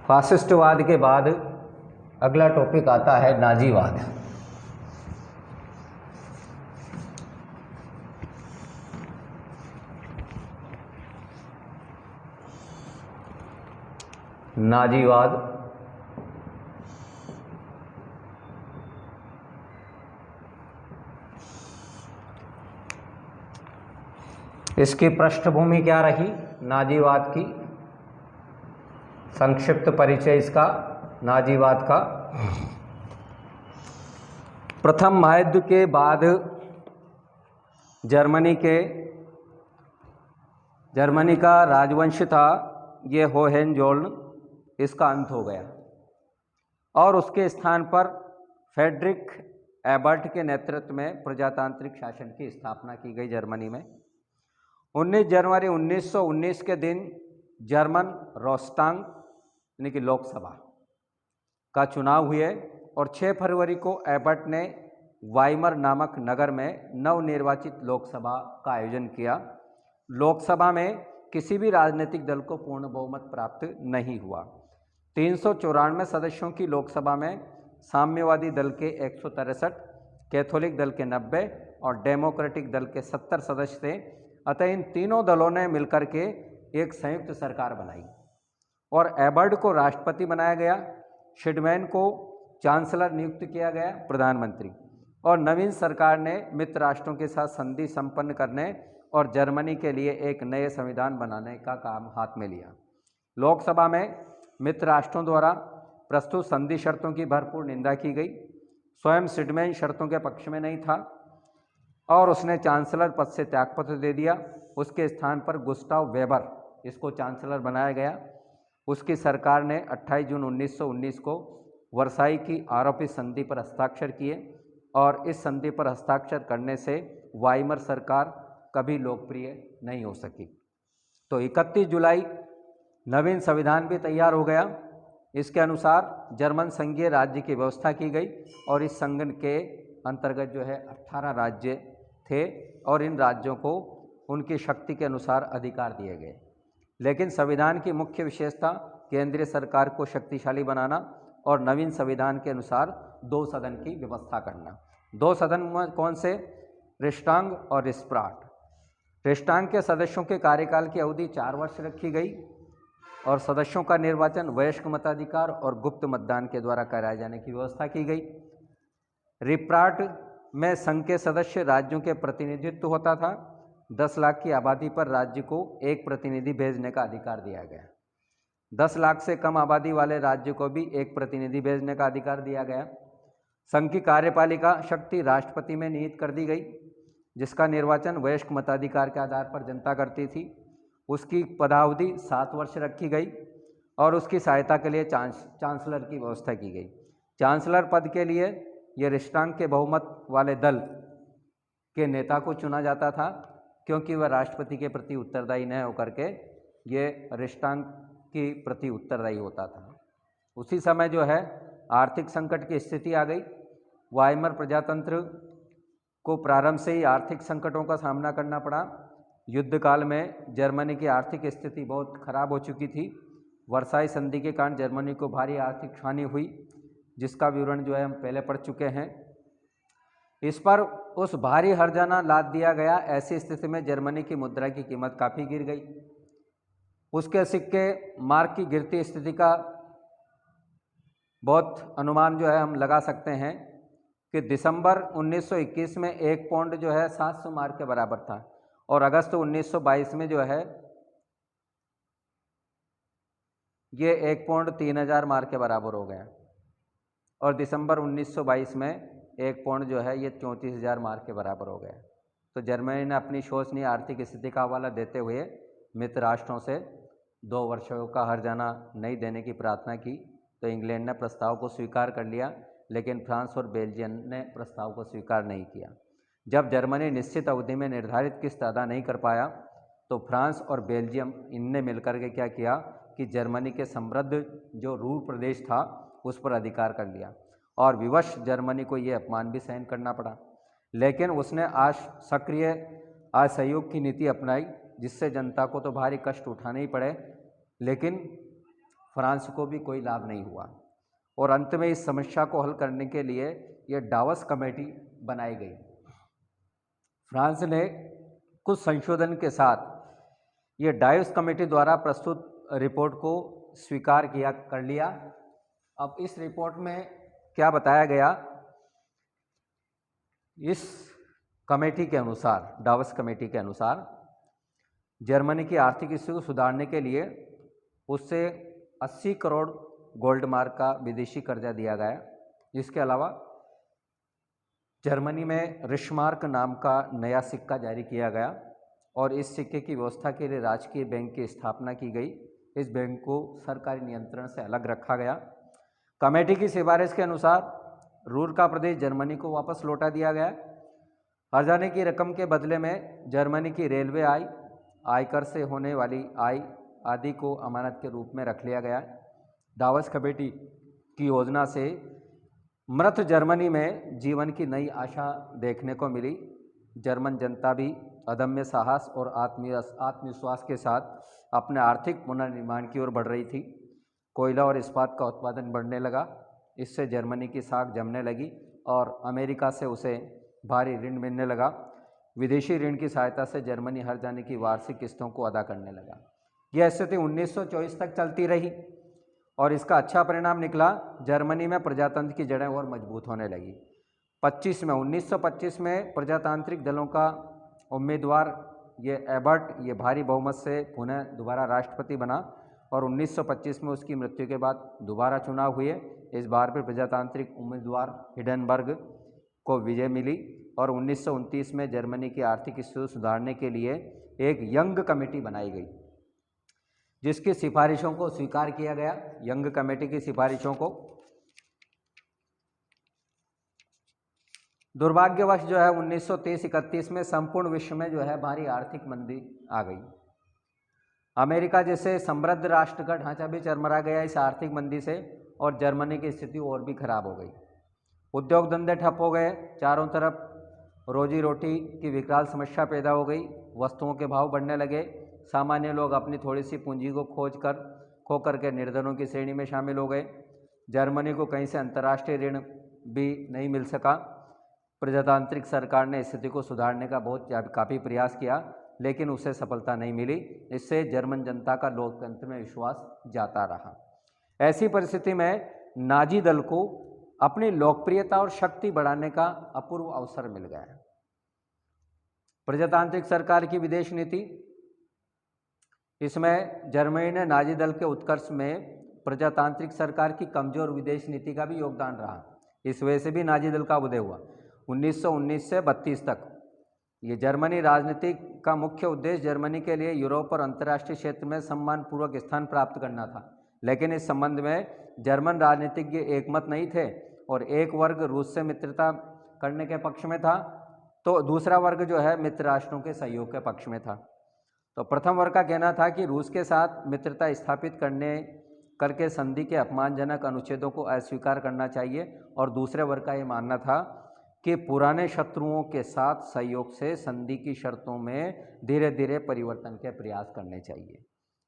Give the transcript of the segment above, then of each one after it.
फासिस्टवाद के बाद अगला टॉपिक आता है नाजीवाद। नाजीवाद इसकी पृष्ठभूमि क्या रही? नाजीवाद की संक्षिप्त परिचय इसका नाजीवाद का। प्रथम महायुद्ध के बाद जर्मनी का राजवंश था ये होहेंजोल्न, इसका अंत हो गया और उसके स्थान पर फ्रेडरिक एबर्ट के नेतृत्व में प्रजातांत्रिक शासन की स्थापना की गई जर्मनी में। 19 जनवरी 1919 के दिन जर्मन रोस्टांग यानी कि लोकसभा का चुनाव हुए और 6 फरवरी को एबर्ट ने वाइमर नामक नगर में नवनिर्वाचित लोकसभा का आयोजन किया। लोकसभा में किसी भी राजनीतिक दल को पूर्ण बहुमत प्राप्त नहीं हुआ। 394 सदस्यों की लोकसभा में साम्यवादी दल के 163, कैथोलिक दल के 90 और डेमोक्रेटिक दल के 70 सदस्य थे। अतः इन तीनों दलों ने मिलकर के एक संयुक्त सरकार बनाई और एबर्ट को राष्ट्रपति बनाया गया, शिडमैन को चांसलर नियुक्त किया गया प्रधानमंत्री, और नवीन सरकार ने मित्र राष्ट्रों के साथ संधि संपन्न करने और जर्मनी के लिए एक नए संविधान बनाने का काम हाथ में लिया। लोकसभा में मित्र राष्ट्रों द्वारा प्रस्तुत संधि शर्तों की भरपूर निंदा की गई। स्वयं शिडमैन शर्तों के पक्ष में नहीं था और उसने चांसलर पद से त्यागपत्र दे दिया। उसके स्थान पर गुस्टाव वेबर इसको चांसलर बनाया गया। उसकी सरकार ने 28 जून 1919 को वर्साई की आरोपित संधि पर हस्ताक्षर किए और इस संधि पर हस्ताक्षर करने से वाइमर सरकार कभी लोकप्रिय नहीं हो सकी। तो 31 जुलाई नवीन संविधान भी तैयार हो गया। इसके अनुसार जर्मन संघीय राज्य की व्यवस्था की गई और इस संघ के अंतर्गत जो है 18 राज्य थे और इन राज्यों को उनकी शक्ति के अनुसार अधिकार दिए गए। लेकिन संविधान की मुख्य विशेषता केंद्रीय सरकार को शक्तिशाली बनाना और नवीन संविधान के अनुसार 2 सदन की व्यवस्था करना। 2 सदन में कौन से? रिस्टांग और रिस्प्राट। रिस्टांग के सदस्यों के कार्यकाल की अवधि 4 वर्ष रखी गई और सदस्यों का निर्वाचन वयस्क मताधिकार और गुप्त मतदान के द्वारा कराए जाने की व्यवस्था की गई। रिप्राट में संघ के सदस्य राज्यों के प्रतिनिधित्व होता था। 10 लाख की आबादी पर राज्य को एक प्रतिनिधि भेजने का अधिकार दिया गया। 10 लाख से कम आबादी वाले राज्य को भी एक प्रतिनिधि भेजने का अधिकार दिया गया। संघ की कार्यपालिका शक्ति राष्ट्रपति में निहित कर दी गई, जिसका निर्वाचन वयस्क मताधिकार के आधार पर जनता करती थी। उसकी पदावधि 7 वर्ष रखी गई और उसकी सहायता के लिए चांसलर की व्यवस्था की गई। चांसलर पद के लिए ये रिस्टांग के बहुमत वाले दल के नेता को चुना जाता था, क्योंकि वह राष्ट्रपति के प्रति उत्तरदायी न होकर के ये रिस्टांग की प्रति उत्तरदायी होता था। उसी समय जो है आर्थिक संकट की स्थिति आ गई। वाइमर प्रजातंत्र को प्रारंभ से ही आर्थिक संकटों का सामना करना पड़ा। युद्ध काल में जर्मनी की आर्थिक स्थिति बहुत खराब हो चुकी थी। वर्साई संधि के कारण जर्मनी को भारी आर्थिक हानि हुई, जिसका विवरण जो है हम पहले पढ़ चुके हैं। इस पर उस भारी हर्जाना लाद दिया गया। ऐसी स्थिति में जर्मनी की मुद्रा की कीमत काफ़ी गिर गई। उसके सिक्के मार्क की गिरती स्थिति का बहुत अनुमान जो है हम लगा सकते हैं कि दिसंबर 1921 में 1 पौंड जो है 700 मार्क के बराबर था और अगस्त 1922 में जो है ये 1 पौंड 3000 मार्क के बराबर हो गया और दिसंबर 1922 में 1 पौंड जो है ये 34,000 मार्क के बराबर हो गया। तो जर्मनी ने अपनी शोचनीय आर्थिक स्थिति का हवाला देते हुए मित्र राष्ट्रों से 2 वर्षों का हर्जाना नहीं देने की प्रार्थना की। तो इंग्लैंड ने प्रस्ताव को स्वीकार कर लिया, लेकिन फ्रांस और बेल्जियम ने प्रस्ताव को स्वीकार नहीं किया। जब जर्मनी निश्चित अवधि में निर्धारित किस्त अदा नहीं कर पाया तो फ्रांस और बेल्जियम इनने मिलकर के क्या किया कि जर्मनी के समृद्ध जो रूर प्रदेश था उस पर अधिकार कर लिया और विवश जर्मनी को ये अपमान भी सहन करना पड़ा। लेकिन उसने सक्रिय असहयोग की नीति अपनाई, जिससे जनता को तो भारी कष्ट उठाने ही पड़े, लेकिन फ्रांस को भी कोई लाभ नहीं हुआ और अंत में इस समस्या को हल करने के लिए ये डावस कमेटी बनाई गई। फ्रांस ने कुछ संशोधन के साथ ये डावस कमेटी द्वारा प्रस्तुत रिपोर्ट को स्वीकार कर लिया। अब इस रिपोर्ट में क्या बताया गया, इस कमेटी के अनुसार, डावस कमेटी के अनुसार जर्मनी की आर्थिक स्थिति को सुधारने के लिए उससे 80 करोड़ गोल्ड मार्क का विदेशी कर्जा दिया गया। इसके अलावा जर्मनी में रिशमार्क नाम का नया सिक्का जारी किया गया और इस सिक्के की व्यवस्था के लिए राजकीय बैंक की स्थापना की गई। इस बैंक को सरकारी नियंत्रण से अलग रखा गया। कमेटी की सिफारिश के अनुसार रूर का प्रदेश जर्मनी को वापस लौटा दिया गया। हर्जाने की रकम के बदले में जर्मनी की रेलवे आयकर से होने वाली आय आदि को अमानत के रूप में रख लिया गया। डावस कमेटी की योजना से मृत जर्मनी में जीवन की नई आशा देखने को मिली। जर्मन जनता भी अदम्य साहस और आत्मविश्वास के साथ अपने आर्थिक पुनर्निर्माण की ओर बढ़ रही थी। कोयला और इस्पात का उत्पादन बढ़ने लगा। इससे जर्मनी की साख जमने लगी और अमेरिका से उसे भारी ऋण मिलने लगा। विदेशी ऋण की सहायता से जर्मनी हर्जाने की वार्षिक किस्तों को अदा करने लगा। यह स्थिति 1924 तक चलती रही और इसका अच्छा परिणाम निकला। जर्मनी में प्रजातंत्र की जड़ें और मजबूत होने लगी। 1925 में प्रजातांत्रिक दलों का उम्मीदवार ये एबर्ट ये भारी बहुमत से पुनः दोबारा राष्ट्रपति बना और 1925 में उसकी मृत्यु के बाद दोबारा चुनाव हुए। इस बार भी प्रजातांत्रिक उम्मीदवार हिडेनबर्ग को विजय मिली और 1929 में जर्मनी की आर्थिक स्थिति सुधारने के लिए एक यंग कमेटी बनाई गई जिसकी सिफारिशों को स्वीकार किया गया। यंग कमेटी की सिफारिशों को दुर्भाग्यवश जो है 1930-31 में संपूर्ण विश्व में जो है भारी आर्थिक मंदी आ गई। अमेरिका जैसे समृद्ध राष्ट्र का ढांचा भी चरमरा गया इस आर्थिक मंदी से और जर्मनी की स्थिति और भी खराब हो गई। उद्योग धंधे ठप हो गए। चारों तरफ रोजी रोटी की विकराल समस्या पैदा हो गई। वस्तुओं के भाव बढ़ने लगे। सामान्य लोग अपनी थोड़ी सी पूंजी को खो करके निर्धनों की श्रेणी में शामिल हो गए। जर्मनी को कहीं से अंतर्राष्ट्रीय ऋण भी नहीं मिल सका। प्रजातांत्रिक सरकार ने स्थिति को सुधारने का काफ़ी प्रयास किया लेकिन उसे सफलता नहीं मिली। इससे जर्मन जनता का लोकतंत्र में विश्वास जाता रहा। ऐसी परिस्थिति में नाजी दल को अपनी लोकप्रियता और शक्ति बढ़ाने का अपूर्व अवसर मिल गया। प्रजातांत्रिक सरकार की विदेश नीति, इसमें जर्मनी ने नाजी दल के उत्कर्ष में प्रजातांत्रिक सरकार की कमजोर विदेश नीति का भी योगदान रहा। इस वजह से भी नाजी दल का उदय हुआ। 1919 से 32 तक ये जर्मनी राजनीति का मुख्य उद्देश्य जर्मनी के लिए यूरोप और अंतर्राष्ट्रीय क्षेत्र में सम्मानपूर्वक स्थान प्राप्त करना था। लेकिन इस संबंध में जर्मन राजनीतिज्ञ एकमत नहीं थे और एक वर्ग रूस से मित्रता करने के पक्ष में था तो दूसरा वर्ग जो है मित्र राष्ट्रों के सहयोग के पक्ष में था। तो प्रथम वर्ग का कहना था कि रूस के साथ मित्रता स्थापित करके संधि के अपमानजनक अनुच्छेदों को अस्वीकार करना चाहिए और दूसरे वर्ग का ये मानना था कि पुराने शत्रुओं के साथ सहयोग से संधि की शर्तों में धीरे धीरे परिवर्तन के प्रयास करने चाहिए।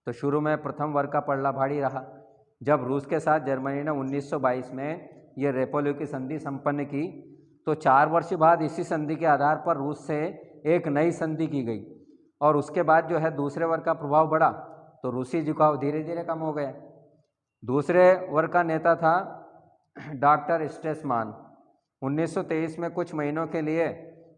तो शुरू में प्रथम वर्ग का पलड़ा भारी रहा। जब रूस के साथ जर्मनी ने 1922 में ये रेपोलो की संधि संपन्न की तो 4 वर्ष बाद इसी संधि के आधार पर रूस से एक नई संधि की गई और उसके बाद जो है दूसरे वर्ग का प्रभाव बढ़ा तो रूसी झुकाव धीरे धीरे कम हो गया। दूसरे वर्ग का नेता था डॉक्टर स्ट्रेसमान। 1923 में कुछ महीनों के लिए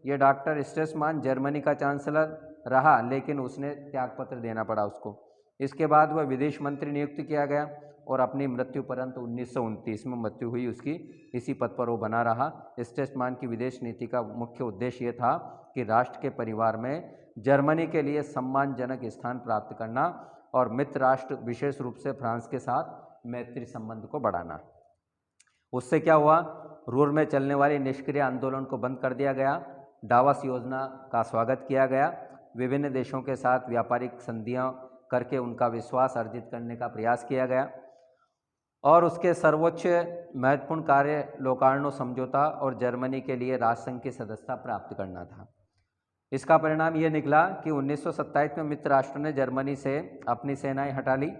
ये डॉक्टर स्ट्रेसमान जर्मनी का चांसलर रहा लेकिन उसने त्यागपत्र देना पड़ा उसको। इसके बाद वह विदेश मंत्री नियुक्त किया गया और अपनी मृत्यु पर्यंत 1929 में मृत्यु हुई उसकी। इसी पद पर वो बना रहा। स्ट्रेसमान की विदेश नीति का मुख्य उद्देश्य ये था कि राष्ट्र के परिवार में जर्मनी के लिए सम्मानजनक स्थान प्राप्त करना और मित्र राष्ट्र विशेष रूप से फ्रांस के साथ मैत्री संबंध को बढ़ाना। उससे क्या हुआ, रूर में चलने वाले निष्क्रिय आंदोलन को बंद कर दिया गया। डावस योजना का स्वागत किया गया। विभिन्न देशों के साथ व्यापारिक संधियां करके उनका विश्वास अर्जित करने का प्रयास किया गया और उसके सर्वोच्च महत्वपूर्ण कार्य लोकार्नो समझौता और जर्मनी के लिए राष्ट्रसंघ की सदस्यता प्राप्त करना था। इसका परिणाम ये निकला कि 1927 में मित्र राष्ट्रों ने जर्मनी से अपनी सेनाएं हटा ली।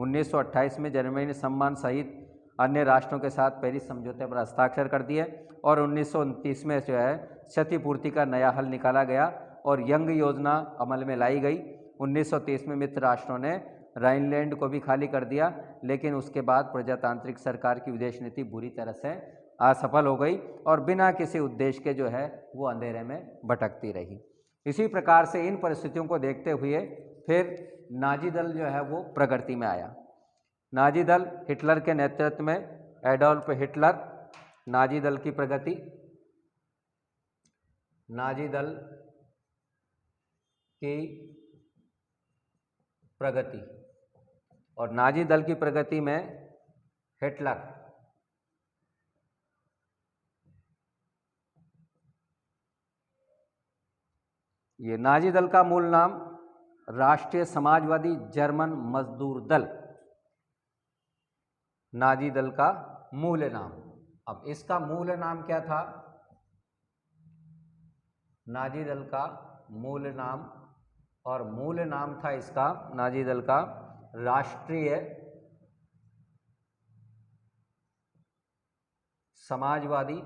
1928 में जर्मनी ने सम्मान सहित अन्य राष्ट्रों के साथ पेरिस समझौते पर हस्ताक्षर कर दिए और 1929 में जो है क्षतिपूर्ति का नया हल निकाला गया और यंग योजना अमल में लाई गई। 1930 में मित्र राष्ट्रों ने राइनलैंड को भी खाली कर दिया, लेकिन उसके बाद प्रजातांत्रिक सरकार की विदेश नीति बुरी तरह से असफल हो गई और बिना किसी उद्देश्य के जो है वो अंधेरे में भटकती रही। इसी प्रकार से इन परिस्थितियों को देखते हुए फिर नाजी दल जो है वो प्रगति में आया। नाजी दल हिटलर के नेतृत्व में एडोल्फ हिटलर, नाजी दल की प्रगति, नाजी दल की प्रगति और नाजी दल की प्रगति में हिटलर ये नाजी दल का मूल नाम राष्ट्रीय समाजवादी जर्मन मजदूर दल, नाजी दल का मूल नाम। अब इसका मूल नाम क्या था? नाजी दल का मूल नाम, और मूल नाम था इसका नाजी दल का राष्ट्रीय समाजवादी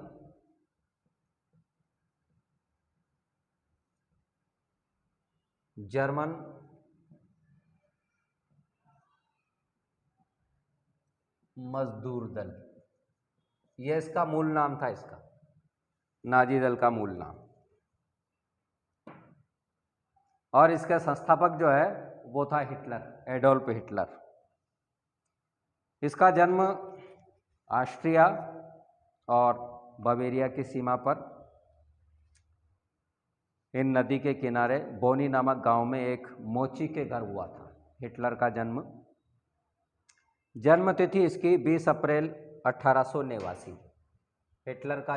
जर्मन मजदूर दल, यह इसका मूल नाम था, इसका नाजी दल का मूल नाम। और इसका संस्थापक जो है वो था हिटलर, एडोल्फ हिटलर। इसका जन्म ऑस्ट्रिया और बावेरिया की सीमा पर इन नदी के किनारे बोनी नामक गांव में एक मोची के घर हुआ था। हिटलर का जन्म तिथि इसकी 20 अप्रैल 1889। हिटलर का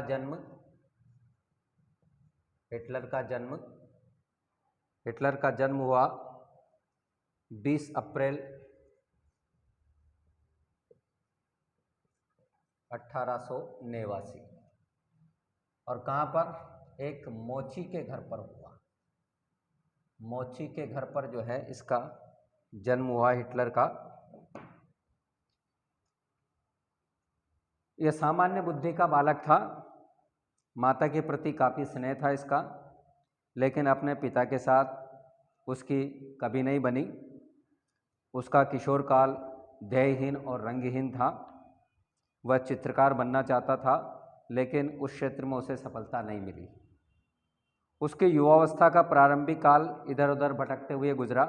जन्म हुआ 20 अप्रैल 1889 और कहाँ पर? एक मोची के घर पर हुआ। मोची के घर पर जो है इसका जन्म हुआ हिटलर का। यह सामान्य बुद्धि का बालक था, माता के प्रति काफ़ी स्नेह था इसका, लेकिन अपने पिता के साथ उसकी कभी नहीं बनी। उसका किशोर काल ध्येयहीन और रंगहीन था। वह चित्रकार बनना चाहता था, लेकिन उस क्षेत्र में उसे सफलता नहीं मिली। उसकी युवावस्था का प्रारंभिक काल इधर उधर भटकते हुए गुजरा।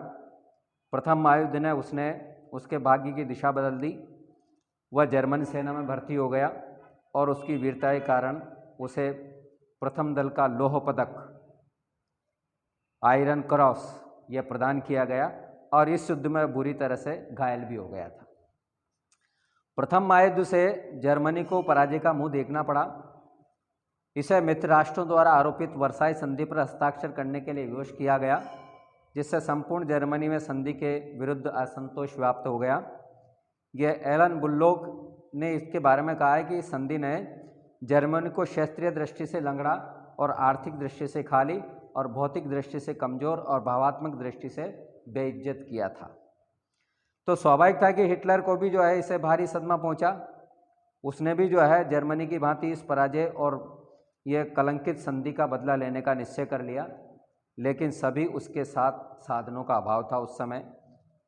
प्रथम महायुद्ध ने उसके भाग्य की दिशा बदल दी। वह जर्मन सेना में भर्ती हो गया और उसकी वीरता के कारण उसे प्रथम दल का लौह पदक, आयरन क्रॉस, यह प्रदान किया गया और इस युद्ध में बुरी तरह से घायल भी हो गया था। प्रथम महायुद्ध से जर्मनी को पराजय का मुंह देखना पड़ा। इसे मित्र राष्ट्रों द्वारा आरोपित वर्साई संधि पर हस्ताक्षर करने के लिए विवश किया गया, जिससे संपूर्ण जर्मनी में संधि के विरुद्ध असंतोष व्याप्त हो गया। यह एलन बुल्लोक ने इसके बारे में कहा है कि संधि ने जर्मनी को क्षेत्रीय दृष्टि से लंगड़ा और आर्थिक दृष्टि से खाली और भौतिक दृष्टि से कमज़ोर और भावात्मक दृष्टि से बेइज्जत किया था। तो स्वाभाविक था कि हिटलर को भी जो है इसे भारी सदमा पहुंचा। उसने भी जो है जर्मनी की भांति इस पराजय और यह कलंकित संधि का बदला लेने का निश्चय कर लिया, लेकिन सभी उसके साथ साधनों का अभाव था। उस समय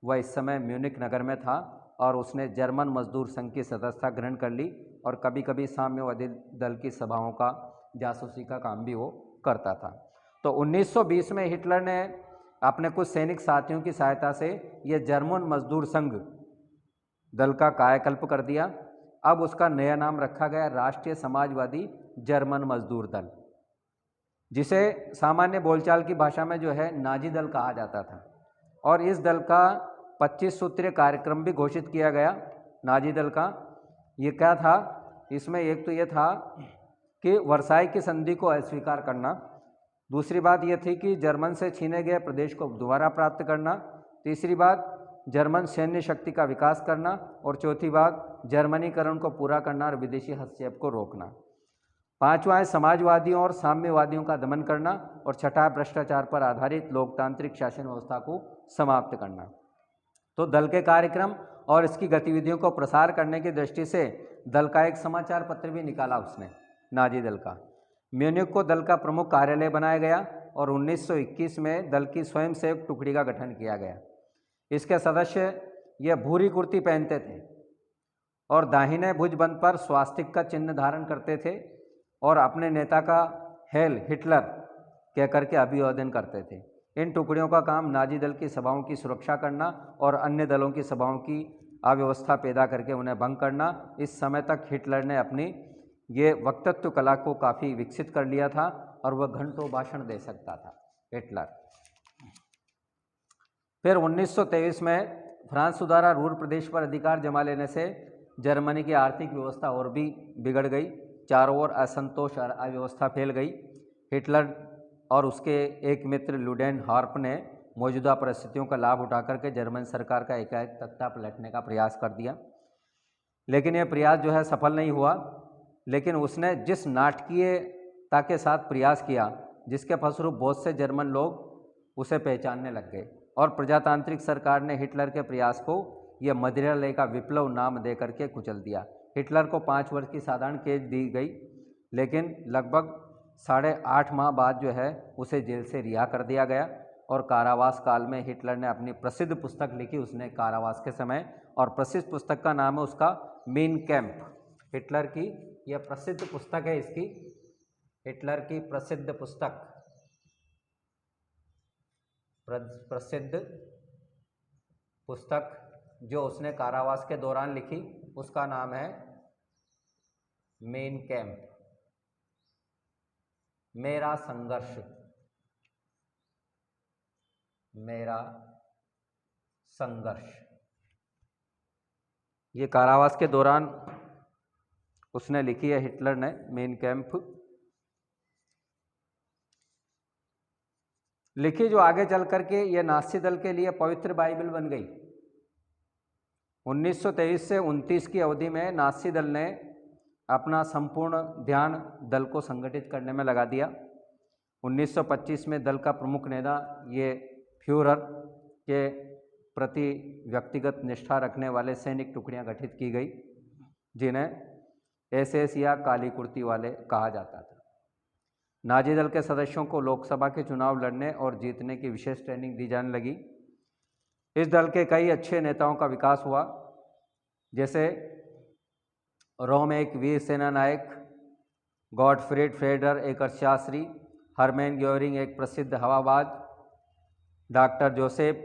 वह इस समय म्यूनिक नगर में था और उसने जर्मन मजदूर संघ की सदस्यता ग्रहण कर ली और कभी कभी साम्यवादी दल की सभाओं का जासूसी का काम भी वो करता था। तो 1920 में हिटलर ने अपने कुछ सैनिक साथियों की सहायता से यह जर्मन मजदूर संघ दल का कायाकल्प कर दिया। अब उसका नया नाम रखा गया राष्ट्रीय समाजवादी जर्मन मजदूर दल, जिसे सामान्य बोलचाल की भाषा में जो है नाजी दल कहा जाता था। और इस दल का 25 सूत्रीय कार्यक्रम भी घोषित किया गया नाजी दल का। ये क्या था? इसमें एक तो ये था कि वर्साई की संधि को अस्वीकार करना, दूसरी बात यह थी कि जर्मन से छीने गए प्रदेश को दोबारा प्राप्त करना, तीसरी बात जर्मन सैन्य शक्ति का विकास करना और चौथी बात जर्मनीकरण को पूरा करना और विदेशी हस्तक्षेप को रोकना। पांचवा है समाजवादियों और साम्यवादियों का दमन करना और छठा भ्रष्टाचार पर आधारित लोकतांत्रिक शासन व्यवस्था को समाप्त करना। तो दल के कार्यक्रम और इसकी गतिविधियों को प्रसार करने की दृष्टि से दल का एक समाचार पत्र भी निकाला उसने, नाजी दल का। म्यूनिख को दल का प्रमुख कार्यालय बनाया गया और 1921 में दल की स्वयंसेवक टुकड़ी का गठन किया गया। इसके सदस्य ये भूरी कुर्ती पहनते थे और दाहिने भुजबंद पर स्वास्तिक का चिन्ह धारण करते थे और अपने नेता का हेल हिटलर कहकर के अभिवादन करते थे। इन टुकड़ियों का काम नाजी दल की सभाओं की सुरक्षा करना और अन्य दलों की सभाओं की अव्यवस्था पैदा करके उन्हें भंग करना। इस समय तक हिटलर ने अपनी ये वक्तृत्व कला को काफ़ी विकसित कर लिया था और वह घंटों भाषण दे सकता था हिटलर। फिर 1923 में फ्रांस द्वारा रूर प्रदेश पर अधिकार जमा लेने से जर्मनी की आर्थिक व्यवस्था और भी बिगड़ गई। चारों ओर असंतोष और अव्यवस्था फैल गई। हिटलर और उसके एक मित्र लुडेन हार्प ने मौजूदा परिस्थितियों का लाभ उठाकर के जर्मन सरकार का एकाएक तख्ता पलटने का प्रयास कर दिया, लेकिन यह प्रयास जो है सफल नहीं हुआ। लेकिन उसने जिस नाटकीयता के साथ प्रयास किया, जिसके फलस्वरूप बहुत से जर्मन लोग उसे पहचानने लग गए और प्रजातांत्रिक सरकार ने हिटलर के प्रयास को यह मदिरालय का विप्लव नाम दे करके कुचल दिया। हिटलर को 5 वर्ष की साधारण कैद दी गई, लेकिन लगभग 8.5 माह बाद जो है उसे जेल से रिहा कर दिया गया और कारावास काल में हिटलर ने अपनी प्रसिद्ध पुस्तक लिखी उसने कारावास के समय, और प्रसिद्ध पुस्तक का नाम है उसका मीन कैंप। हिटलर की यह प्रसिद्ध पुस्तक है, इसकी हिटलर की प्रसिद्ध पुस्तक, प्रसिद्ध पुस्तक जो उसने कारावास के दौरान लिखी उसका नाम है मीन कैंप, मेरा संघर्ष, मेरा संघर्ष। ये कारावास के दौरान उसने लिखी है हिटलर ने मीन कैंप लिखी, जो आगे चल करके ये नाज़ी दल के लिए पवित्र बाइबल बन गई। 1923 से 29 की अवधि में नाज़ी दल ने अपना संपूर्ण ध्यान दल को संगठित करने में लगा दिया। 1925 में दल का प्रमुख नेता ये फ्यूहरर के प्रति व्यक्तिगत निष्ठा रखने वाले सैनिक टुकड़ियां गठित की गई, जिन्हें एसएस या काली कुर्ती वाले कहा जाता था। नाजी दल के सदस्यों को लोकसभा के चुनाव लड़ने और जीतने की विशेष ट्रेनिंग दी जाने लगी। इस दल के कई अच्छे नेताओं का विकास हुआ, जैसे रोम एक वीर सेना नायक, गॉटफ्रीड फ्रेडर एक अर्थशास्त्री, हरमैन ग्योरिंग एक प्रसिद्ध हवाबाज, डॉक्टर जोसेफ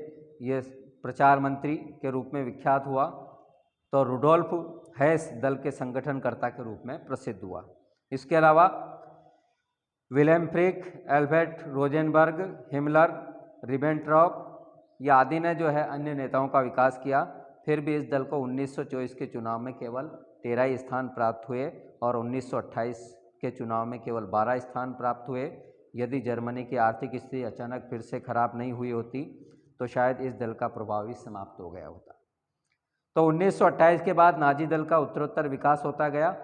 ये प्रचार मंत्री के रूप में विख्यात हुआ, तो रुडोल्फ हैस दल के संगठनकर्ता के रूप में प्रसिद्ध हुआ। इसके अलावा Wilhelm Frick, Albert Rosenberg, Himmler, Ribbentrop ये आदि ने जो है अन्य नेताओं का विकास किया। फिर भी इस दल को 1924 के चुनाव में केवल 13 ही स्थान प्राप्त हुए और 1928 के चुनाव में केवल 12 स्थान प्राप्त हुए। यदि जर्मनी की आर्थिक स्थिति अचानक फिर से खराब नहीं हुई होती तो शायद इस दल का प्रभाव ही समाप्त हो गया होता। तो 1928 के बाद नाजी दल का उत्तरोत्तर विकास होता गया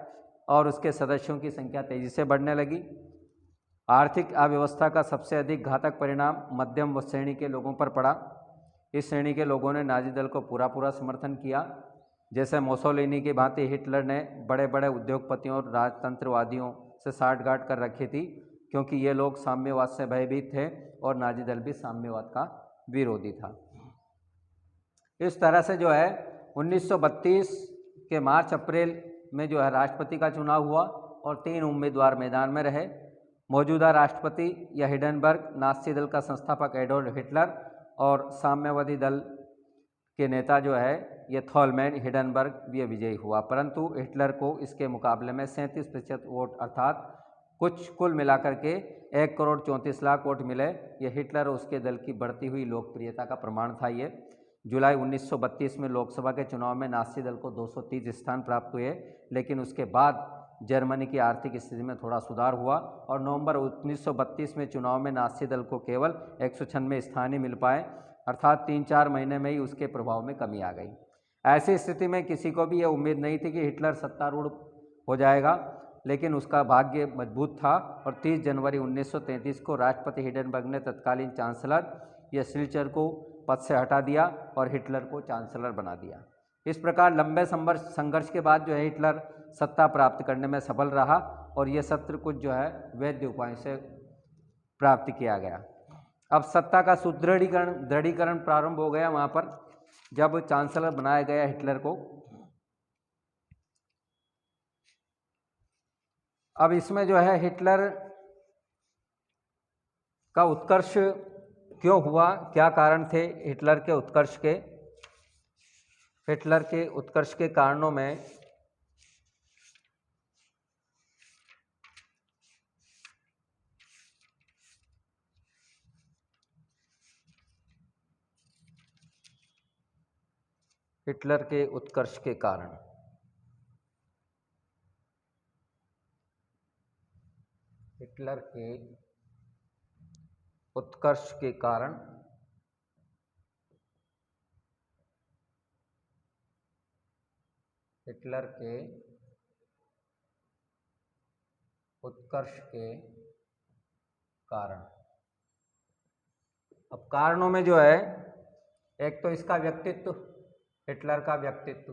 और उसके सदस्यों की संख्या तेजी से बढ़ने लगी। आर्थिक अव्यवस्था का सबसे अधिक घातक परिणाम मध्यम श्रेणी के लोगों पर पड़ा। इस श्रेणी के लोगों ने नाजी दल को पूरा समर्थन किया। जैसे मोसोलिनी की भांति हिटलर ने बड़े बड़े उद्योगपतियों और राजतंत्रवादियों से साठगांठ कर रखी थी, क्योंकि ये लोग साम्यवाद से भयभीत थे और नाजी दल भी साम्यवाद का विरोधी था। इस तरह से जो है 1932 के मार्च अप्रैल में जो है राष्ट्रपति का चुनाव हुआ और 3 उम्मीदवार मैदान में रहे। मौजूदा राष्ट्रपति या हिडेनबर्ग, नाज़ी दल का संस्थापक एडोल्फ हिटलर और साम्यवादी दल के नेता जो है ये थॉलमैन हिडेनबर्ग भी विजयी हुआ, परंतु हिटलर को इसके मुकाबले में 37% वोट अर्थात कुल मिलाकर के 1,34,00,000 वोट मिले। ये हिटलर और उसके दल की बढ़ती हुई लोकप्रियता का प्रमाण था। ये जुलाई 1932 में लोकसभा के चुनाव में नाज़ी दल को 230 स्थान प्राप्त हुए, लेकिन उसके बाद जर्मनी की आर्थिक स्थिति में थोड़ा सुधार हुआ और नवंबर 1932 में चुनाव में नाज़ी दल को केवल 196 स्थान ही मिल पाए, अर्थात 3-4 महीने में ही उसके प्रभाव में कमी आ गई। ऐसी स्थिति में किसी को भी यह उम्मीद नहीं थी कि हिटलर सत्तारूढ़ हो जाएगा, लेकिन उसका भाग्य मजबूत था और 30 जनवरी 1933 को राष्ट्रपति हिडेनबर्ग ने तत्कालीन चांसलर या शिल्चर को पद से हटा दिया और हिटलर को चांसलर बना दिया। इस प्रकार लंबे संघर्ष के बाद जो है हिटलर सत्ता प्राप्त करने में सफल रहा और ये सत्र कुछ जो है वैध उपायों से प्राप्त किया गया। अब सत्ता का दृढ़ीकरण प्रारंभ हो गया वहाँ पर जब चांसलर बनाया गया हिटलर को। अब इसमें जो है हिटलर का उत्कर्ष क्यों हुआ, क्या कारण थे हिटलर के उत्कर्ष के? हिटलर के उत्कर्ष के कारणों में हिटलर के उत्कर्ष के कारण हिटलर के उत्कर्ष के कारण हिटलर के उत्कर्ष के कारण। अब कारणों में जो है एक तो इसका व्यक्तित्व, हिटलर का व्यक्तित्व,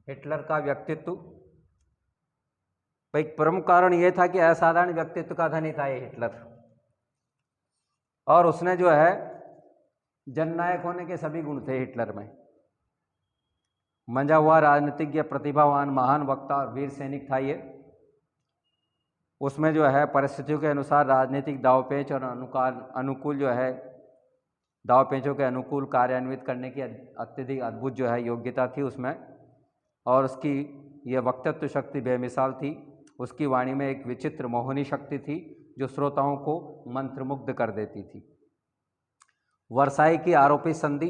हिटलर का व्यक्तित्व एक प्रमुख कारण यह था कि असाधारण व्यक्तित्व का धनी था ये हिटलर, और उसने जो है जननायक होने के सभी गुण थे हिटलर में। मंझा हुआ राजनीतिज्ञ, प्रतिभावान, महान वक्ता और वीर सैनिक था ये। उसमें जो है परिस्थितियों के अनुसार राजनीतिक दावपेच और अनुकूल जो है दावपेचों के अनुकूल कार्यान्वित करने की अत्यधिक अद्भुत जो है योग्यता थी उसमें, और उसकी यह वक्तत्व शक्ति बेमिसाल थी। उसकी वाणी में एक विचित्र मोहनी शक्ति थी जो श्रोताओं को मंत्रमुग्ध कर देती थी। वर्साई की आरोपी संधि,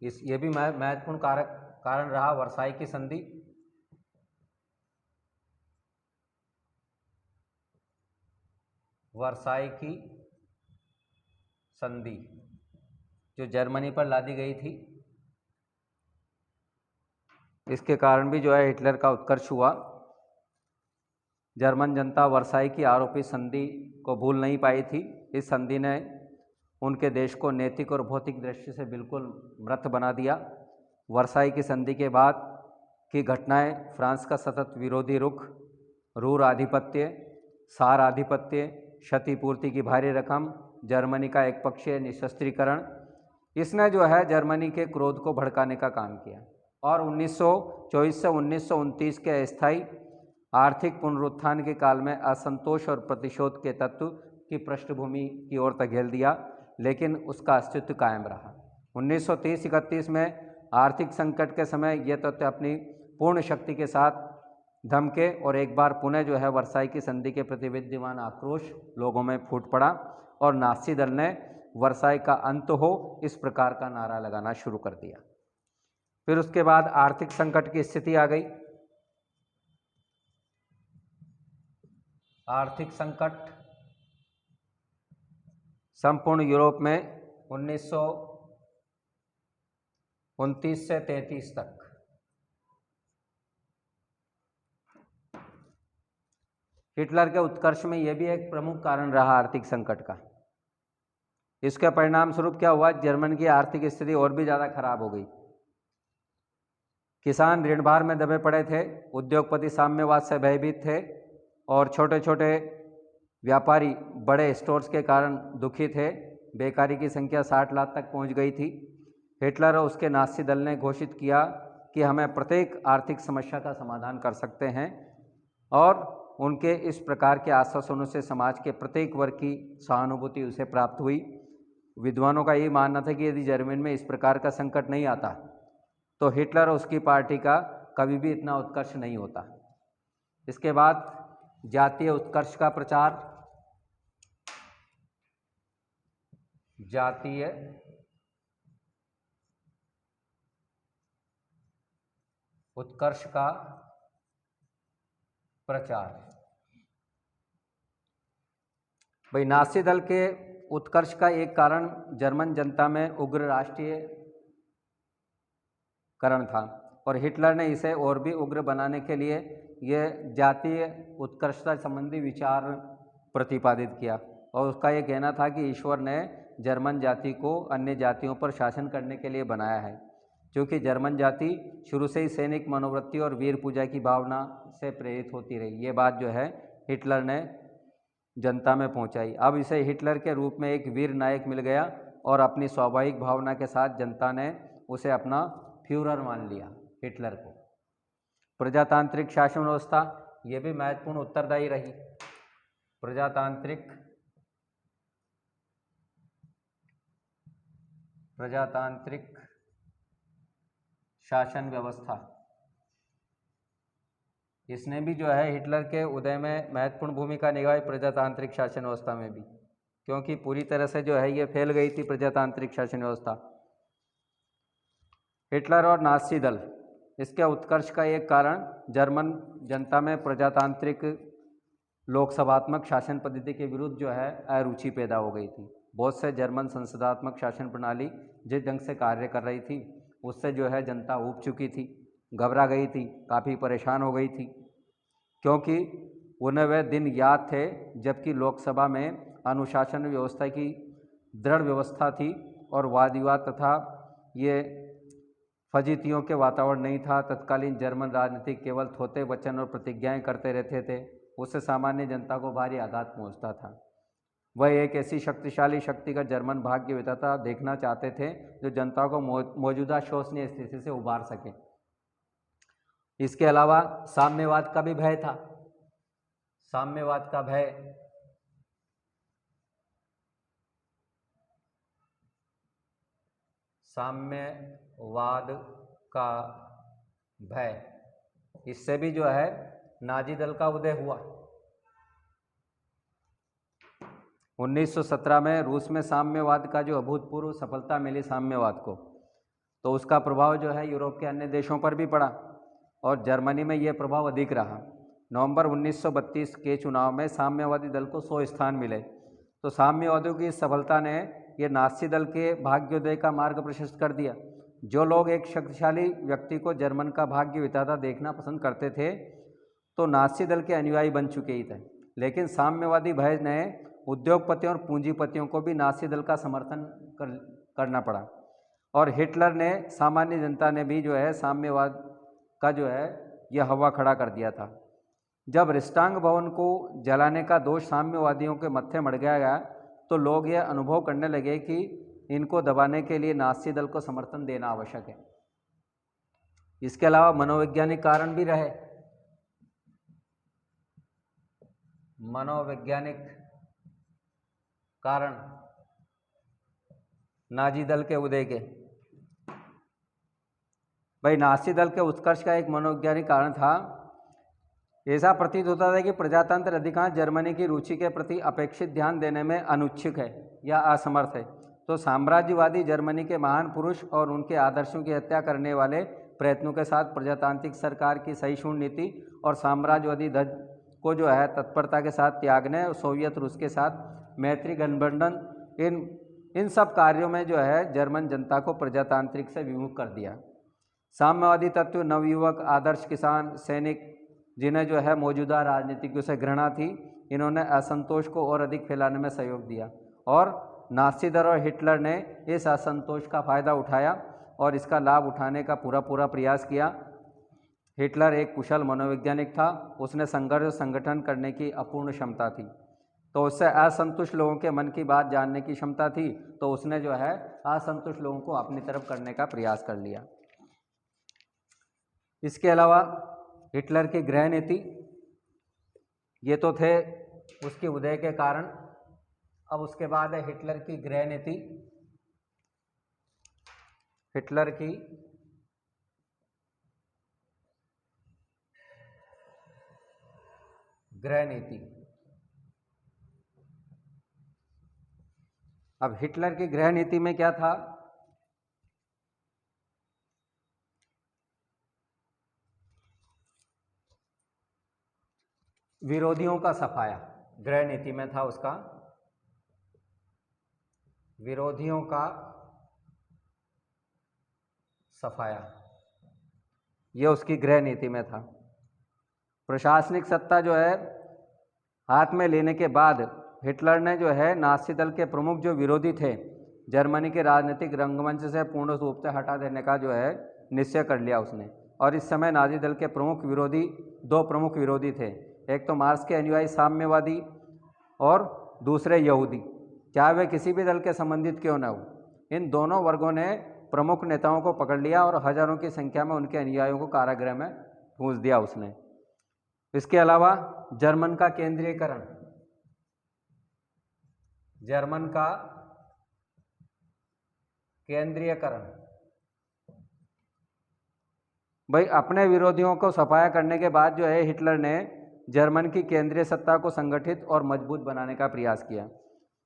ये भी महत्वपूर्ण कारण रहा। वर्साई की संधि वर्साई की संधि जो जर्मनी पर लादी गई थी, इसके कारण भी जो है हिटलर का उत्कर्ष हुआ। जर्मन जनता वर्साई की आरोपी संधि को भूल नहीं पाई थी। इस संधि ने उनके देश को नैतिक और भौतिक दृष्टि से बिल्कुल मृत बना दिया। वर्साई की संधि के बाद की घटनाएं फ्रांस का सतत विरोधी रुख, रूर आधिपत्य, सार आधिपत्य, क्षतिपूर्ति की भारी रकम, जर्मनी का एकपक्षीय निशस्त्रीकरण, इसने जो है जर्मनी के क्रोध को भड़काने का काम किया और 1924 से 1929 के अस्थायी आर्थिक पुनरुत्थान के काल में असंतोष और प्रतिशोध के तत्व की पृष्ठभूमि की ओर धकेल दिया, लेकिन उसका अस्तित्व कायम रहा। 1930-31 में आर्थिक संकट के समय यह तत्व अपनी पूर्ण शक्ति के साथ धमके और एक बार पुनः जो है वर्साई की संधि के प्रति विद्यमान आक्रोश लोगों में फूट पड़ा और नाज़ी दल ने वर्साई का अंत हो इस प्रकार का नारा लगाना शुरू कर दिया। फिर उसके बाद आर्थिक संकट की स्थिति आ गई। आर्थिक संकट संपूर्ण यूरोप में 1929 से 33 तक हिटलर के उत्कर्ष में यह भी एक प्रमुख कारण रहा आर्थिक संकट का। इसके परिणाम स्वरूप क्या हुआ, जर्मनी की आर्थिक स्थिति और भी ज़्यादा खराब हो गई। किसान ऋणभार में दबे पड़े थे, उद्योगपति साम्यवाद से भयभीत थे और छोटे छोटे व्यापारी बड़े स्टोर्स के कारण दुखी थे। बेकारी की संख्या 60 लाख तक पहुंच गई थी। हिटलर और उसके नाज़ी दल ने घोषित किया कि हमें प्रत्येक आर्थिक समस्या का समाधान कर सकते हैं, और उनके इस प्रकार के आश्वासनों से समाज के प्रत्येक वर्ग की सहानुभूति उसे प्राप्त हुई। विद्वानों का ये मानना था कि यदि जर्मनी में इस प्रकार का संकट नहीं आता तो हिटलर और उसकी पार्टी का कभी भी इतना उत्कर्ष नहीं होता। इसके बाद जातीय उत्कर्ष का प्रचार, जातीय उत्कर्ष का प्रचार। भाई नाज़ी दल के उत्कर्ष का एक कारण जर्मन जनता में उग्र राष्ट्रीयकरण था और हिटलर ने इसे और भी उग्र बनाने के लिए यह जातीय उत्कर्षता संबंधी विचार प्रतिपादित किया और उसका ये कहना था कि ईश्वर ने जर्मन जाति को अन्य जातियों पर शासन करने के लिए बनाया है, क्योंकि जर्मन जाति शुरू से ही सैनिक मनोवृत्ति और वीर पूजा की भावना से प्रेरित होती रही। ये बात जो है हिटलर ने जनता में पहुंचाई। अब इसे हिटलर के रूप में एक वीर नायक मिल गया और अपनी स्वाभाविक भावना के साथ जनता ने उसे अपना फ्यूरर मान लिया, हिटलर को। प्रजातांत्रिक शासन व्यवस्था, ये भी महत्वपूर्ण उत्तरदायी रही। प्रजातांत्रिक शासन व्यवस्था, इसने भी जो है हिटलर के उदय में महत्वपूर्ण भूमिका निभाई, प्रजातांत्रिक शासन व्यवस्था में भी, क्योंकि पूरी तरह से जो है ये फैल गई थी प्रजातांत्रिक शासन व्यवस्था। हिटलर और नाज़ी दल, इसके उत्कर्ष का एक कारण जर्मन जनता में प्रजातांत्रिक लोकसभात्मक शासन पद्धति के विरुद्ध जो है अरुचि पैदा हो गई थी। बहुत से जर्मन संसदात्मक शासन प्रणाली जिस ढंग से कार्य कर रही थी उससे जो है जनता ऊब चुकी थी, घबरा गई थी, काफ़ी परेशान हो गई थी, क्योंकि उन्हें वह दिन याद थे जबकि लोकसभा में अनुशासन व्यवस्था की दृढ़ व्यवस्था थी और वाद विवाद तथा ये फजीतियों के वातावरण नहीं था। तत्कालीन जर्मन राजनीतिक केवल थोते वचन और प्रतिज्ञाएं करते रहते थे, उससे सामान्य जनता को भारी आघात पहुंचता था। वह एक ऐसी शक्तिशाली शक्ति का जर्मन भाग्य विधाता देखना चाहते थे जो जनता को मौजूदा शोषणीय स्थिति से उबार सके। इसके अलावा साम्यवाद का भी भय था। साम्यवाद का भय, साम्यवाद का भय, इससे भी जो है नाजी दल का उदय हुआ। 1917 में रूस में साम्यवाद का जो अभूतपूर्व सफलता मिली साम्यवाद को, तो उसका प्रभाव जो है यूरोप के अन्य देशों पर भी पड़ा और जर्मनी में यह प्रभाव अधिक रहा। नवंबर 1932 के चुनाव में साम्यवादी दल को 100 स्थान मिले। तो साम्यवादियों की सफलता ने यह नाज़ी दल के भाग्योदय का मार्ग प्रशस्त कर दिया। जो लोग एक शक्तिशाली व्यक्ति को जर्मन का भाग्य विधाता देखना पसंद करते थे तो नाज़ी दल के अनुयायी बन चुके ही थे, लेकिन साम्यवादी भय ने उद्योगपतियों और पूंजीपतियों को भी नाज़ी दल का समर्थन करना पड़ा और हिटलर ने, सामान्य जनता ने भी जो है साम्यवाद का जो है यह हवा खड़ा कर दिया था। जब रिस्टांग भवन को जलाने का दोष साम्यवादियों के मत्थे मढ़ाया गया तो लोग यह अनुभव करने लगे कि इनको दबाने के लिए नाज़ी दल को समर्थन देना आवश्यक है। इसके अलावा मनोवैज्ञानिक कारण भी रहे। मनोवैज्ञानिक कारण नाज़ी दल के उदय के, भाई नाज़ी दल के उत्कर्ष का एक मनोवैज्ञानिक कारण था। ऐसा प्रतीत होता था कि प्रजातंत्र अधिकांश जर्मनी की रुचि के प्रति अपेक्षित ध्यान देने में अनुच्छुक है या असमर्थ है, तो साम्राज्यवादी जर्मनी के महान पुरुष और उनके आदर्शों की हत्या करने वाले प्रयत्नों के साथ प्रजातांत्रिक सरकार की सहिष्णु नीति और साम्राज्यवादी ध्वज को जो है तत्परता के साथ त्यागने और सोवियत रूस के साथ मैत्री गठबंधन, इन सब कार्यों में जो है जर्मन जनता को प्रजातांत्रिक से विमुख कर दिया। साम्यवादी तत्व नवयुवक, आदर्श किसान, सैनिक जिन्हें जो है मौजूदा राजनीतिज्ञों से घृणा थी, इन्होंने असंतोष को और अधिक फैलाने में सहयोग दिया और नाज़ी दल और हिटलर ने इस असंतोष का फ़ायदा उठाया और इसका लाभ उठाने का पूरा प्रयास किया। हिटलर एक कुशल मनोवैज्ञानिक था, उसने संघर्ष संगठन करने की अपूर्ण क्षमता थी, तो उससे असंतुष्ट लोगों के मन की बात जानने की क्षमता थी, तो उसने जो है असंतुष्ट लोगों को अपनी तरफ करने का प्रयास कर लिया। इसके अलावा हिटलर की गृह नीति, ये तो थे उसके उदय के कारण। अब उसके बाद है हिटलर की गृह नीति। हिटलर की गृह नीति। अब हिटलर की गृह नीति में क्या था? विरोधियों का सफाया, गृह नीति में था उसका विरोधियों का सफाया, यह उसकी गृह नीति में था। प्रशासनिक सत्ता जो है हाथ में लेने के बाद हिटलर ने जो है नाज़ी दल के प्रमुख जो विरोधी थे जर्मनी के राजनीतिक रंगमंच से पूर्ण रूप से हटा देने का जो है निश्चय कर लिया उसने। और इस समय नाज़ी दल के प्रमुख विरोधी, दो प्रमुख विरोधी थे, एक तो मार्क्स के अनुयायी साम्यवादी और दूसरे यहूदी, चाहे वे किसी भी दल के संबंधित क्यों न हो। इन दोनों वर्गों ने प्रमुख नेताओं को पकड़ लिया और हजारों की संख्या में उनके अनुयायियों को कारागृह में ठूंस दिया उसने। इसके अलावा जर्मन का केंद्रीयकरण, जर्मन का केंद्रीयकरण, भाई अपने विरोधियों को सफाया करने के बाद जो है हिटलर ने जर्मन की केंद्रीय सत्ता को संगठित और मजबूत बनाने का प्रयास किया।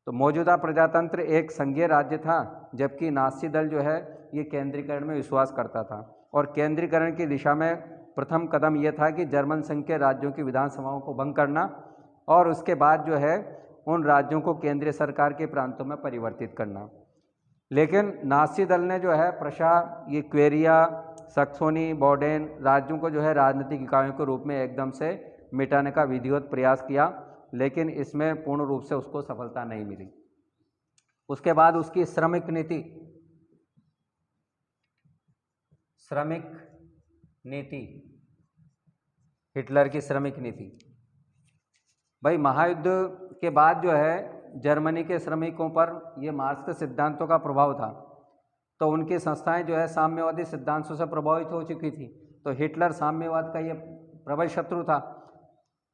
तो मौजूदा प्रजातंत्र एक संघीय राज्य था, जबकि नाज़ी दल जो है ये केंद्रीकरण में विश्वास करता था। और केंद्रीकरण की दिशा में प्रथम कदम यह था कि जर्मन संघ के राज्यों की विधानसभाओं को भंग करना और उसके बाद जो है उन राज्यों को केंद्रीय सरकार के प्रांतों में परिवर्तित करना। लेकिन नाज़ी दल ने जो है प्रशा, ये क्वेरिया, सक्सोनी, बॉडेन राज्यों को जो है राजनीतिक इकाइयों के रूप में एकदम से मिटाने का विधिवत प्रयास किया, लेकिन इसमें पूर्ण रूप से उसको सफलता नहीं मिली। उसके बाद उसकी श्रमिक नीति, श्रमिक नीति, हिटलर की श्रमिक नीति, भाई महायुद्ध के बाद जो है जर्मनी के श्रमिकों पर ये मार्क्स के सिद्धांतों का प्रभाव था, तो उनकी संस्थाएं जो है साम्यवादी सिद्धांतों से प्रभावित हो चुकी थी। तो हिटलर साम्यवाद का ये प्रबल शत्रु था।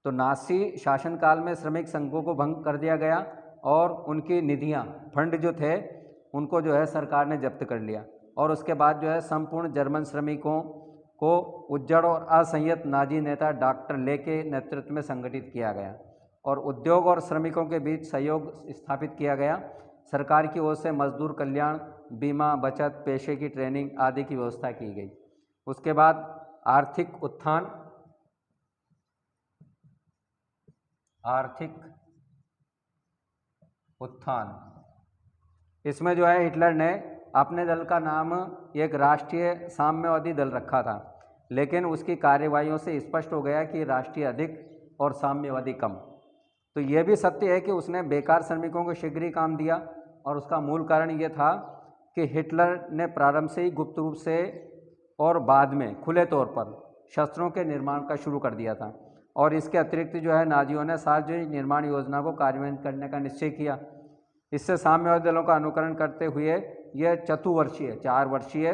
तो नाज़ी शासनकाल में श्रमिक संघों को भंग कर दिया गया और उनकी निधियां, फंड जो थे उनको जो है सरकार ने जब्त कर लिया। और उसके बाद जो है संपूर्ण जर्मन श्रमिकों को उज्जड़ और असंयत नाज़ी नेता डॉक्टर ले के नेतृत्व में संगठित किया गया और उद्योग और श्रमिकों के बीच सहयोग स्थापित किया गया। सरकार की ओर से मजदूर कल्याण, बीमा, बचत, पेशे की ट्रेनिंग आदि की व्यवस्था की गई। उसके बाद आर्थिक उत्थान, आर्थिक उत्थान, इसमें जो है हिटलर ने अपने दल का नाम एक राष्ट्रीय साम्यवादी दल रखा था, लेकिन उसकी कार्यवाहियों से स्पष्ट हो गया कि राष्ट्रीय अधिक और साम्यवादी कम। तो यह भी सत्य है कि उसने बेकार श्रमिकों को शीघ्र ही काम दिया और उसका मूल कारण ये था कि हिटलर ने प्रारंभ से ही गुप्त रूप से और बाद में खुले तौर पर शस्त्रों के निर्माण का शुरू कर दिया था। और इसके अतिरिक्त जो है नाजियों ने सार्वजनिक निर्माण योजना को कार्यान्वित करने का निश्चय किया। इससे साम्यवादी दलों का अनुकरण करते हुए यह चतुर्वर्षीय, 4 वर्षीय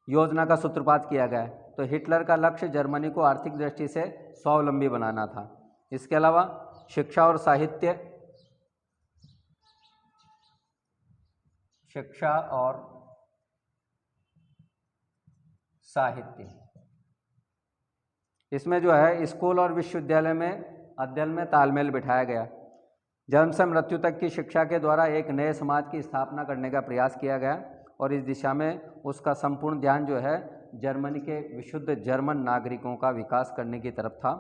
योजना का सूत्रपात किया गया। तो हिटलर का लक्ष्य जर्मनी को आर्थिक दृष्टि से स्वावलंबी बनाना था। इसके अलावा शिक्षा और साहित्य, शिक्षा और साहित्य, इसमें जो है स्कूल और विश्वविद्यालय में अध्ययन में तालमेल बिठाया गया। जन्म से मृत्यु तक की शिक्षा के द्वारा एक नए समाज की स्थापना करने का प्रयास किया गया और इस दिशा में उसका संपूर्ण ध्यान जो है जर्मनी के विशुद्ध जर्मन नागरिकों का विकास करने की तरफ था।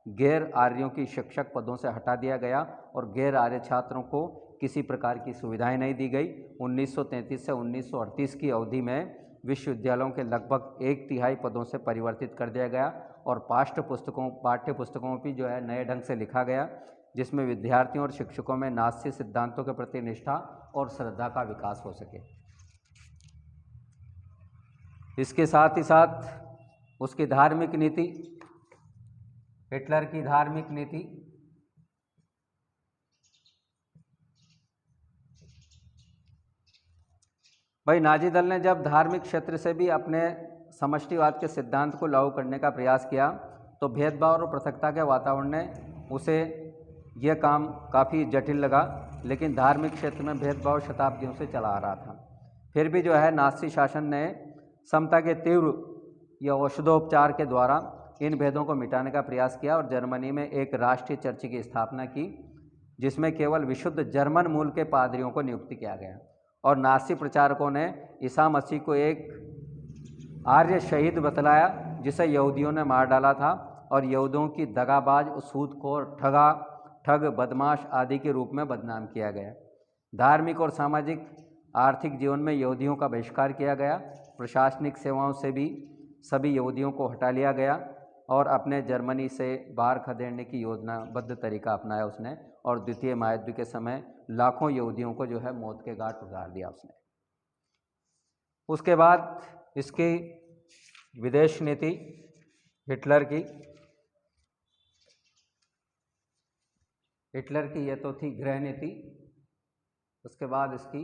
गैर आर्यों की शिक्षक पदों से हटा दिया गया और गैर आर्य छात्रों को किसी प्रकार की सुविधाएं नहीं दी गई। 1933 से 1938 की अवधि में विश्वविद्यालयों के लगभग 1/3 पदों से परिवर्तित कर दिया गया और पाठ्य पुस्तकों भी जो है नए ढंग से लिखा गया, जिसमें विद्यार्थियों और शिक्षकों में नाज़ी सिद्धांतों के प्रति निष्ठा और श्रद्धा का विकास हो सके। इसके साथ ही साथ उसकी धार्मिक नीति, हिटलर की धार्मिक नीति, भाई नाज़ी दल ने जब धार्मिक क्षेत्र से भी अपने समष्टिवाद के सिद्धांत को लागू करने का प्रयास किया तो भेदभाव और पृथकता के वातावरण ने उसे यह काम काफ़ी जटिल लगा। लेकिन धार्मिक क्षेत्र में भेदभाव शताब्दियों से चला आ रहा था। फिर भी जो है नाज़ी शासन ने समता के तीव्र या औषधोपचार के द्वारा इन भेदों को मिटाने का प्रयास किया और जर्मनी में एक राष्ट्रीय चर्च की स्थापना की, जिसमें केवल विशुद्ध जर्मन मूल के पादरियों को नियुक्त किया गया। और नाज़ी प्रचारकों ने ईसा मसीह को एक आर्य शहीद बतलाया जिसे यहूदियों ने मार डाला था और यहूदियों की दगाबाज, सूदखोर, ठग, बदमाश आदि के रूप में बदनाम किया गया। धार्मिक और सामाजिक आर्थिक जीवन में यहूदियों का बहिष्कार किया गया। प्रशासनिक सेवाओं से भी सभी यहूदियों को हटा लिया गया और अपने जर्मनी से बाहर खदेड़ने की योजनाबद्ध तरीका अपनाया उसने और द्वितीय महायुद्ध के समय लाखों यहूदियों को जो है मौत के घाट उतार दिया उसने। उसके बाद इसकी विदेश नीति हिटलर की ये तो थी गृह नीति। उसके बाद इसकी